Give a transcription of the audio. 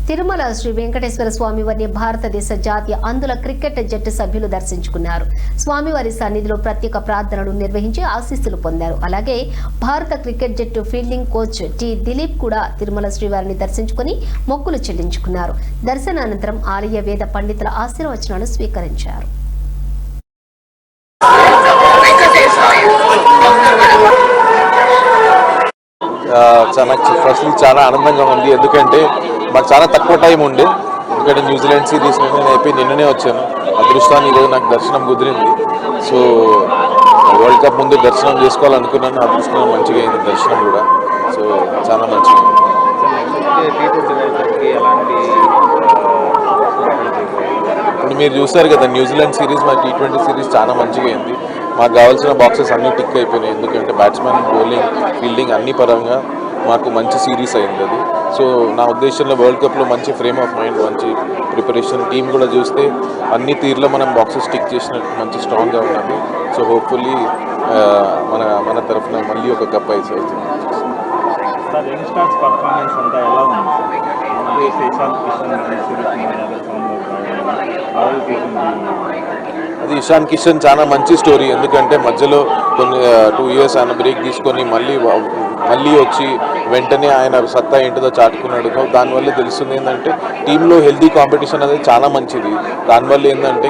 తిరుమల శ్రీ వెంకటేశ్వర స్వామి వారిని భారతదేశ జాతీయ అందుల క్రికెట్ జట్టు సభ్యులు దర్శించుకున్నారు. స్వామివారి సన్నిధిలో ప్రత్యేక ప్రార్థనలు నిర్వహించి ఆశీస్సులు పొందారు. అలాగే భారత క్రికెట్ జట్టు ఫీల్డింగ్ కోచ్ టి దిలీప్ కూడా తిరుమల శ్రీవారిని దర్శించుకుని మొక్కులు చెల్లించుకున్నారు. దర్శనానంతరం ఆలయ వేద పండితుల ఆశీర్వచనాలు స్వీకరించారు. చాలా ఆనందంగా ఉంది. ఎందుకంటే మాకు చాలా తక్కువ టైం ఉండే. ఎందుకంటే న్యూజిలాండ్ సిరీస్ నేను అయిపోయి నిన్ననే వచ్చాను. అదృష్టాన్ని ఈరోజు నాకు దర్శనం కుదిరింది. సో వరల్డ్ కప్ ముందు దర్శనం చేసుకోవాలనుకున్నాను. అదృష్టం మంచిగా అయింది దర్శనం కూడా. సో చాలా మంచిగా ఇప్పుడు మీరు చూస్తారు కదా, న్యూజిలాండ్ సిరీస్ మా T20 సిరీస్ చాలా మంచిగా అయింది. మాకు కావాల్సిన బాక్సెస్ అన్నీ టిక్ అయిపోయినాయి. ఎందుకంటే బ్యాట్స్మెన్, బౌలింగ్, ఫీల్డింగ్ అన్ని పరంగా మాకు మంచి సిరీస్ అయింది అది. సో నా ఉద్దేశంలో వరల్డ్ కప్లో మంచి ఫ్రేమ్ ఆఫ్ మైండ్, మంచి ప్రిపరేషన్, టీం కూడా చూస్తే అన్ని తీరులో మనం బాక్సెస్ టిక్ చేసినట్టు మంచి స్ట్రాంగ్గా ఉన్నది. సో హోప్ఫుల్లీ మన తరఫున మళ్ళీ ఒక కప్ అయితే అవుతుంది. అది ఇషాన్ కిషన్ చాలా మంచి స్టోరీ. ఎందుకంటే మధ్యలో కొన్ని 2 years ఆయన బ్రేక్ తీసుకొని మళ్ళీ వచ్చి వెంటనే ఆయన సత్తా ఏంటిదో చాటుకున్నాడు. దానివల్ల తెలుస్తుంది ఏంటంటే టీంలో హెల్తీ కాంపిటీషన్ అనేది చాలా మంచిది. దానివల్ల ఏంటంటే